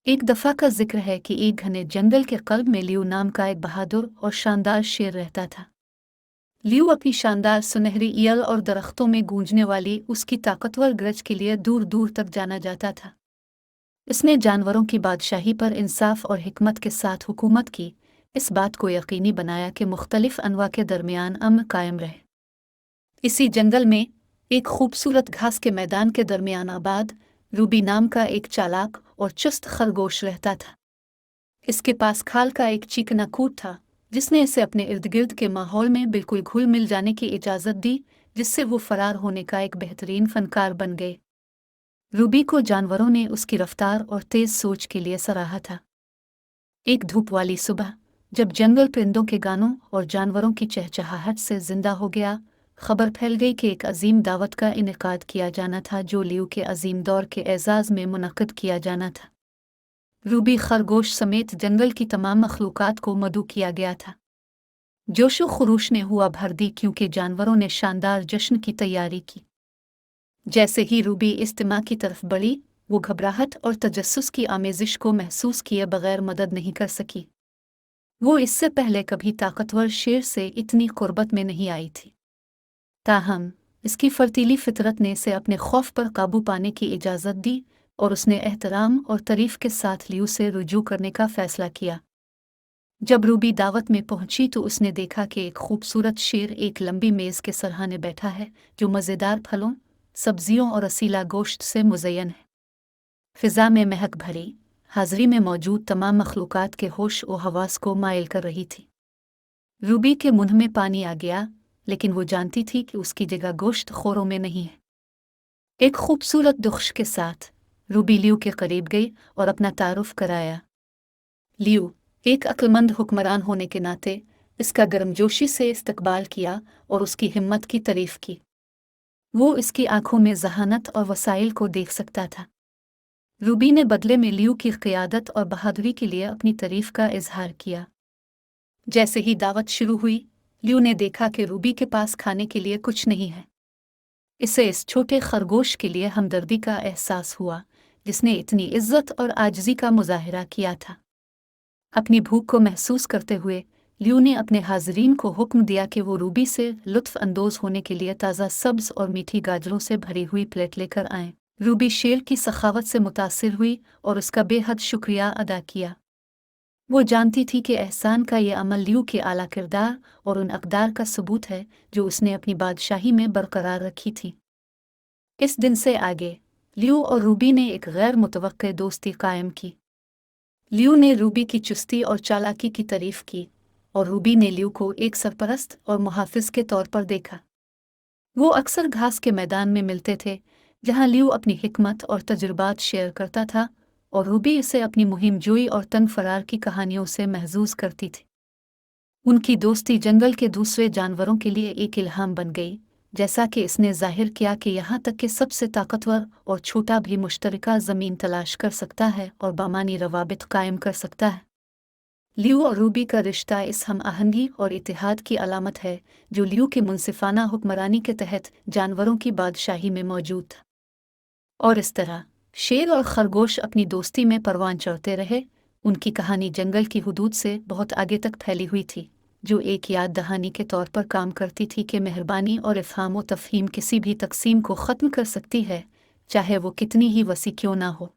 एक दफ़ा का जिक्र है कि एक घने जंगल के कल्ब में लियू नाम का एक बहादुर और शानदार शेर रहता था। लियू अपनी शानदार सुनहरी ईयल और दरख्तों में गूंजने वाली उसकी ताकतवर गरज के लिए दूर दूर तक जाना जाता था। इसने जानवरों की बादशाही पर इंसाफ और हिकमत के साथ हुकूमत की, इस बात को यकीनी बनाया कि मुख्तलिफ अनवा के दरमियान अमन कायम रहे। इसी जंगल में एक खूबसूरत घास के मैदान के दरमियान आबाद रूबी नाम का एक चालाक और चुस्त खरगोश रहता था। इसके पास खाल का एक चिकना कूट था, जिसने इसे अपने इर्द गिर्द के माहौल में बिल्कुल घुल मिल जाने की इजाज़त दी, जिससे वो फरार होने का एक बेहतरीन फनकार बन गए। रूबी को जानवरों ने उसकी रफ्तार और तेज सोच के लिए सराहा था। एक धूप वाली सुबह, जब जंगल परिंदों के गानों और जानवरों की चहचहाहट से जिंदा हो गया, खबर फैल गई कि एक अजीम दावत का इनेकाद किया जाना था जो लियू के अजीम दौर के एजाज़ में मुनक्किद किया जाना था। रूबी खरगोश समेत जंगल की तमाम मखलूक़ात को मदऊ किया गया था। जोशो खरूश ने हुआ भर दी क्योंकि जानवरों ने शानदार जश्न की तैयारी की। जैसे ही रूबी इज्तिमा की तरफ बढ़ी, वो घबराहट और तजस्सुस की आमेजिश को महसूस किए बगैर मदद नहीं कर सकी। वो इससे पहले कभी ताकतवर शेर से इतनी कुर्बत में नहीं आई थी। ताहम इसकी फर्तीली फितरत ने इसे अपने खौफ पर काबू पाने की इजाज़त दी और उसने एहतराम और तारीफ के साथ लियू से रुजू करने का फैसला किया। जब रूबी दावत में पहुंची तो उसने देखा कि एक खूबसूरत शेर एक लंबी मेज़ के सरहाने बैठा है, जो मज़ेदार फलों, सब्जियों और असीला गोश्त से मुज़य्यन है। फ़िज़ा में महक भरी हाज़री में मौजूद तमाम मखलूक़ात के होश व हवास को मायल कर रही थी। रूबी के मुंह में पानी आ गया, लेकिन वो जानती थी कि उसकी जगह गोश्त खोरों में नहीं है। एक खूबसूरत दुख्श के साथ रूबी लियू के करीब गई और अपना तारुफ कराया। लियू एक अक्लमंद हुक्मरान होने के नाते इसका गर्मजोशी से इस्तकबाल किया और उसकी हिम्मत की तारीफ की। वो इसकी आंखों में ज़हानत और वसाइल को देख सकता था। रूबी ने बदले में लियू की क़ियादत और बहादुरी के लिए अपनी तारीफ का इजहार किया। जैसे ही दावत शुरू हुई, लियू ने देखा कि रूबी के पास खाने के लिए कुछ नहीं है। इसे इस छोटे खरगोश के लिए हमदर्दी का एहसास हुआ, जिसने इतनी इज्जत और आजिज़ी का मुजाहिरा किया था। अपनी भूख को महसूस करते हुए लियू ने अपने हाज़रीन को हुक्म दिया कि वो रूबी से लुत्फ़ अंदोज़ होने के लिए ताज़ा सब्ज़ और मीठी गाजरों से भरी हुई प्लेट लेकर आएं। रूबी शेर की सखावत से मुतासिर हुई और उसका बेहद शुक्रिया अदा किया। वो जानती थी कि एहसान का ये अमल लियू के आला किरदार और उन अक़दार का सबूत है जो उसने अपनी बादशाही में बरकरार रखी थी। इस दिन से आगे लियू और रूबी ने एक गैर मुतवक्के दोस्ती कायम की। लियू ने रूबी की चुस्ती और चालाकी की तारीफ की और रूबी ने लियू को एक सरपरस्त और मुहाफ़िज़ के तौर पर देखा। वो अक्सर घास के मैदान में मिलते थे, जहाँ लियू अपनी हिकमत और तजुर्बात शेयर करता था और रूबी इसे अपनी मुहिम जोई और तंग फरार की कहानियों से महजूज़ करती थी। उनकी दोस्ती जंगल के दूसरे जानवरों के लिए एक इल्हाम बन गई, जैसा कि इसने जाहिर किया कि यहाँ तक कि सबसे ताकतवर और छोटा भी मुश्तरका ज़मीन तलाश कर सकता है और बामानी रवाबित कायम कर सकता है। लियू और रूबी का रिश्ता इस हम आहंगी और इत्तेहाद की अलामत है जो लियू की मुनसिफाना हुक्मरानी के तहत जानवरों की बादशाही में मौजूद था। और इस तरह शेर और खरगोश अपनी दोस्ती में परवान चढ़ते रहे। उनकी कहानी जंगल की हुदूद से बहुत आगे तक फैली हुई थी, जो एक याद दहानी के तौर पर काम करती थी कि मेहरबानी और इफ़हाम व तफ़हीम किसी भी तक़सीम को ख़त्म कर सकती है, चाहे वो कितनी ही वसी क्यों ना हो।